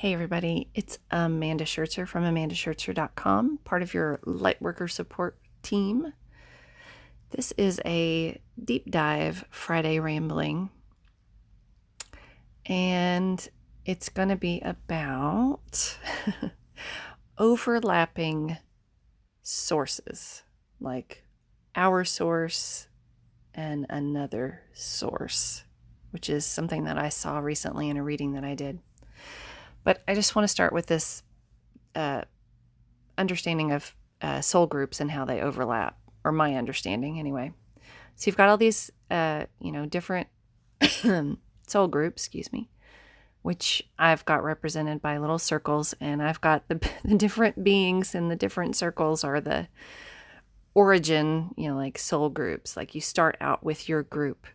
Hey everybody, it's Amanda Shertzer from amandashertzer.com, part of your lightworker support team. This is a deep dive Friday rambling, and it's going to be about overlapping sources, like our source and another source, which is something that I saw recently in a reading that I did. But I just want to start with this understanding of soul groups and how they overlap, or my understanding anyway. So you've got all these, different soul groups, which I've got represented by little circles, and I've got the different beings, and the different circles are the origin, like soul groups. Like you start out with your group,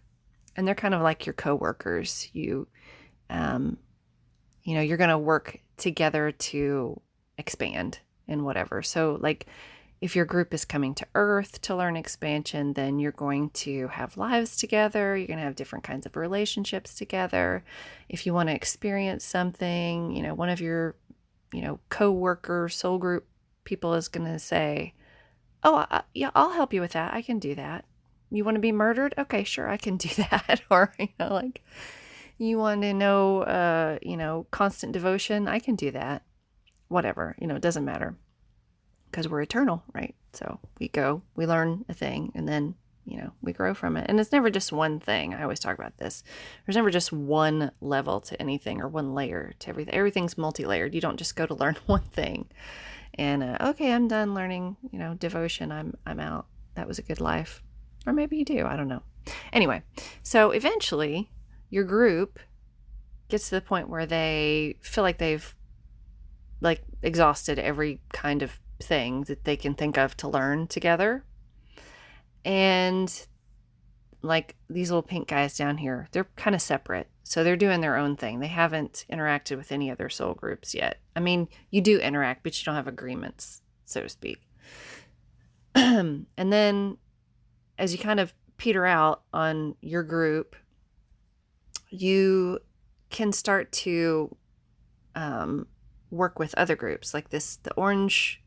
and they're kind of like your coworkers. You're going to work together to expand in whatever. So like if your group is coming to Earth to learn expansion, then you're going to have lives together. You're going to have different kinds of relationships together. If you want to experience something, one of your, co-worker soul group people is going to say, oh, yeah, I'll help you with that. I can do that. You want to be murdered? Okay, sure, I can do that. Or, you want to know, constant devotion? I can do that. Whatever, it doesn't matter because we're eternal, right? So we learn a thing, and then, we grow from it. And it's never just one thing. I always talk about this. There's never just one level to anything or one layer to everything. Everything's multi-layered. You don't just go to learn one thing and, okay, I'm done learning, devotion. I'm out. That was a good life. Or maybe you do. I don't know. Anyway, so eventually your group gets to the point where they feel like they've exhausted every kind of thing that they can think of to learn together. And like these little pink guys down here, they're kind of separate. So they're doing their own thing. They haven't interacted with any other soul groups yet. I mean, you do interact, but you don't have agreements, so to speak. And then as you kind of peter out on your group, you can start to work with other groups like this. The orange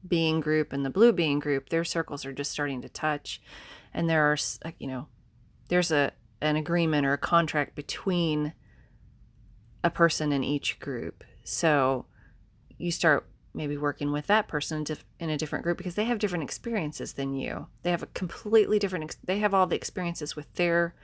being group and the blue being group, their circles are just starting to touch, and there's an agreement or a contract between a person in each group. So you start maybe working with that person in a different group because they have different experiences than you. They have a completely different they have all the experiences with their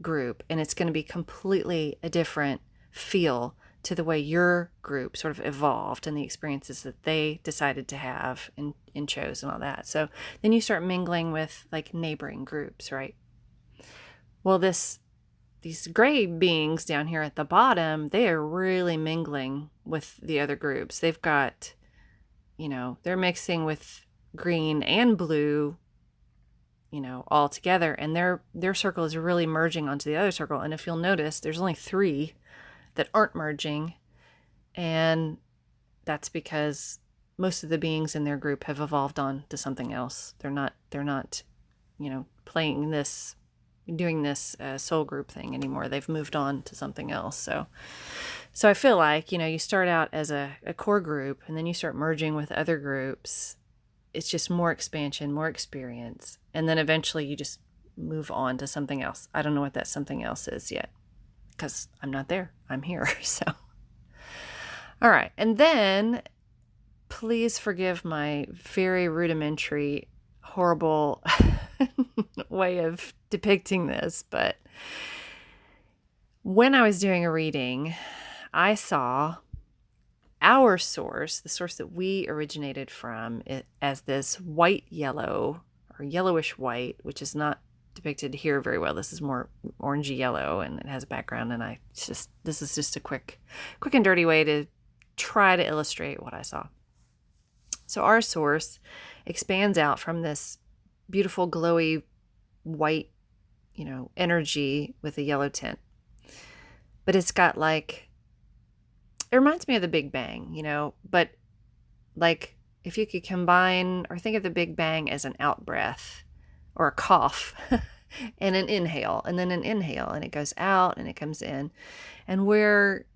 group, and it's going to be completely a different feel to the way your group sort of evolved and the experiences that they decided to have and chose and all that. So then you start mingling with like neighboring groups, right? Well, these gray beings down here at the bottom, they are really mingling with the other groups. They've got, they're mixing with green and blue, all together, and their circle is really merging onto the other circle. And if you'll notice, there's only 3 that aren't merging, and that's because most of the beings in their group have evolved on to something else. They're not doing this soul group thing anymore. They've moved on to something else. So I feel like, you start out as a core group, and then you start merging with other groups. It's just more expansion, more experience. And then eventually you just move on to something else. I don't know what that something else is yet because I'm not there. I'm here. So, all right. And then please forgive my very rudimentary, horrible way of depicting this. But when I was doing a reading, I saw our source, the source that we originated from, as this white-yellow or yellowish white, which is not depicted here very well. This is more orangey yellow, and it has a background, and this is just a quick and dirty way to try to illustrate what I saw. So our source expands out from this beautiful glowy white, energy with a yellow tint. But it's got it reminds me of the Big Bang, but like if you could combine or think of the Big Bang as an out breath or a cough and an inhale, and then an inhale, and it goes out and it comes in. And where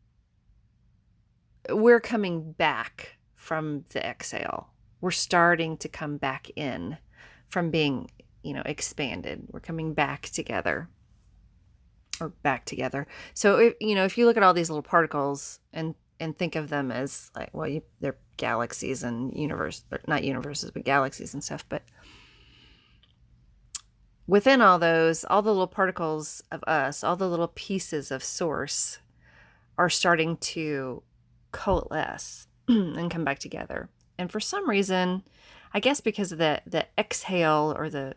we're coming back from the exhale. We're starting to come back in from being, expanded. We're coming back together. Or back together. So if you look at all these little particles and think of them as like, well, they're galaxies and not universes, but galaxies and stuff. But within all those, all the little particles of us, all the little pieces of source are starting to coalesce and come back together. And for some reason, I guess because of the exhale or the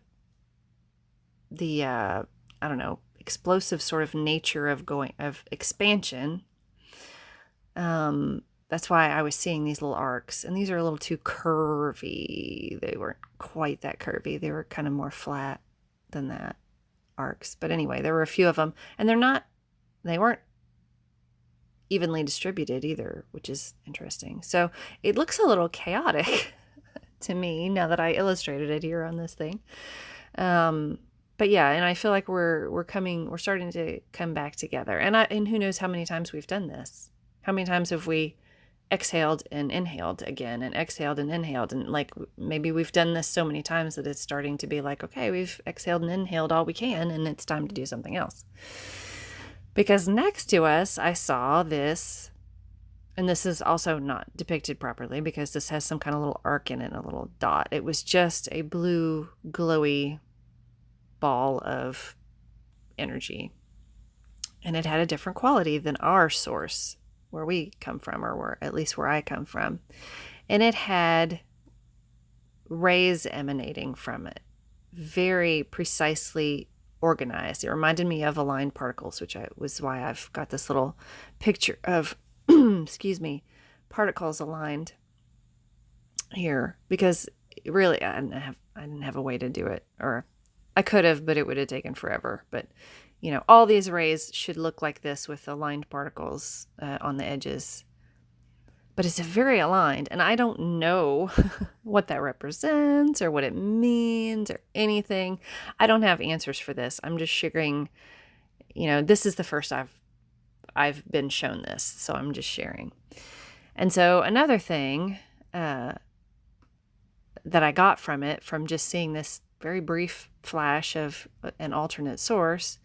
I don't know, explosive sort of nature of expansion. That's why I was seeing these little arcs, and these are a little too curvy. They weren't quite that curvy. They were kind of more flat than that, arcs. But anyway, there were a few of them, and they weren't evenly distributed either, which is interesting. So it looks a little chaotic to me now that I illustrated it here on this thing. But yeah, and I feel like we're starting to come back together. And who knows how many times we've done this? How many times have we exhaled and inhaled again and exhaled and inhaled? And like maybe we've done this so many times that it's starting to be like, okay, we've exhaled and inhaled all we can, and it's time to do something else. Because next to us, I saw this, and this is also not depicted properly because this has some kind of little arc in it, a little dot. It was just a blue, glowy ball of energy, and it had a different quality than our source where we come from, or at least where I come from, and it had rays emanating from it, very precisely organized. It reminded me of aligned particles, which was why I've got this little picture of excuse me, particles aligned here, because really I didn't have a way to do it, or I could have, but it would have taken forever. But, all these rays should look like this with aligned particles on the edges. But it's very aligned, and I don't know what that represents or what it means or anything. I don't have answers for this. I'm just sharing, this is the first I've been shown this, so I'm just sharing. And so another thing that I got from just seeing this very brief flash of an alternate source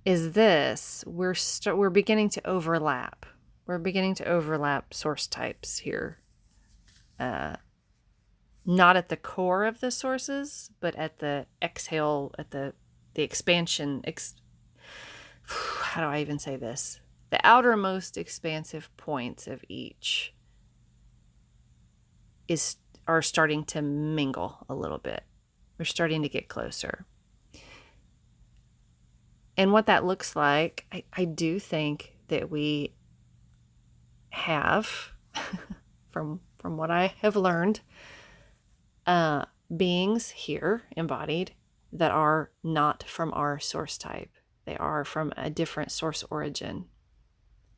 is this. We're beginning to overlap. We're beginning to overlap source types here. Not at the core of the sources, but at the exhale, at the expansion. How do I even say this? The outermost expansive points of each are starting to mingle a little bit. We're starting to get closer. And what that looks like, I do think that we have, from what I have learned, beings here embodied that are not from our source type. They are from a different source origin,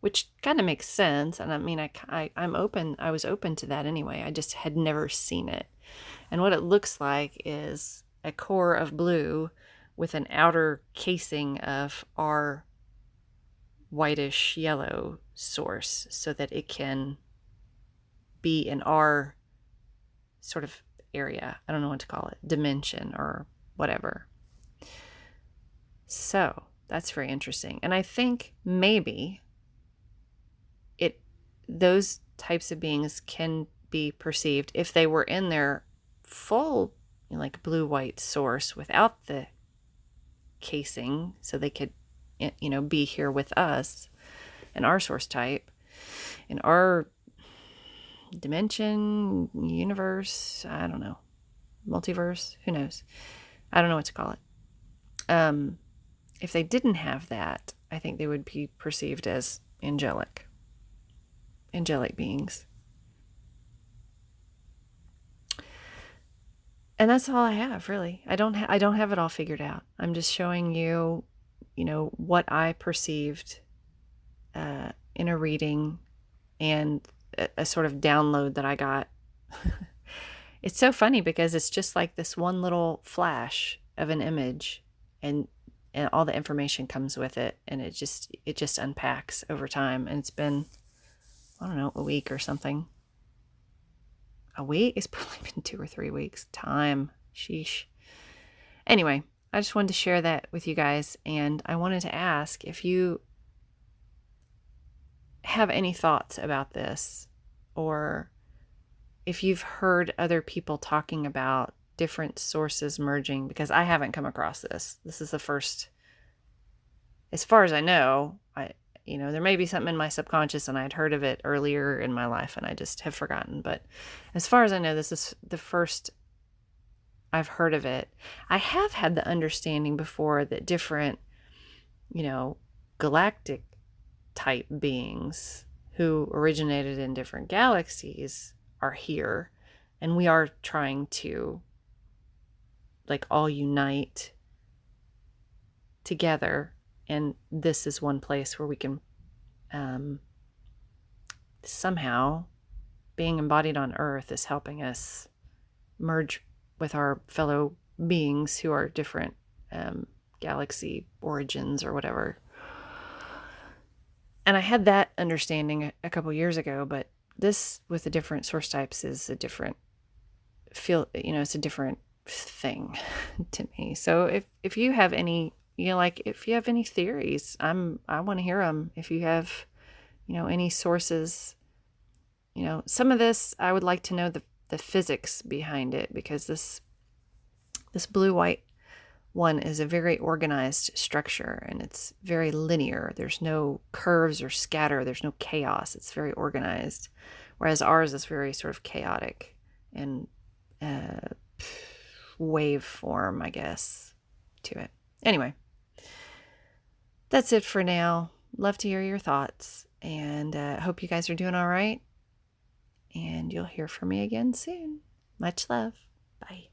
which kind of makes sense. And I mean, I was open to that anyway. I just had never seen it. And what it looks like is a core of blue with an outer casing of our whitish yellow source, so that it can be in our sort of area. I don't know what to call it, dimension or whatever. So that's very interesting. And I think maybe those types of beings can be perceived if they were in their full, like blue-white source without the casing, so they could, be here with us in our source type, in our dimension, universe, I don't know, multiverse, who knows? I don't know what to call it. If they didn't have that, I think they would be perceived as angelic beings. And that's all I have, really. I don't have it all figured out. I'm just showing you, what I perceived in a reading and a sort of download that I got. It's so funny because it's just like this one little flash of an image, and all the information comes with it, and it just unpacks over time. And it's been I don't know, a week or something. A week? It's probably been 2 or 3 weeks. Time. Sheesh. Anyway, I just wanted to share that with you guys, and I wanted to ask if you have any thoughts about this, or if you've heard other people talking about different sources merging, because I haven't come across this. This is the first, as far as I know. There may be something in my subconscious and I'd heard of it earlier in my life and I just have forgotten. But as far as I know, this is the first I've heard of it. I have had the understanding before that different, galactic type beings who originated in different galaxies are here, and we are trying to all unite together, and this is one place where we can somehow, being embodied on Earth is helping us merge with our fellow beings who are different galaxy origins or whatever. And I had that understanding a couple years ago, but this with the different source types is a different it's a different thing to me. So if you have any, if you have any theories, I want to hear them. If you have, any sources, some of this, I would like to know the physics behind it, because this blue-white one is a very organized structure, and it's very linear. There's no curves or scatter. There's no chaos. It's very organized, whereas ours is very sort of chaotic and wave form, I guess, to it. Anyway, that's it for now. Love to hear your thoughts, and hope you guys are doing all right. And you'll hear from me again soon. Much love. Bye.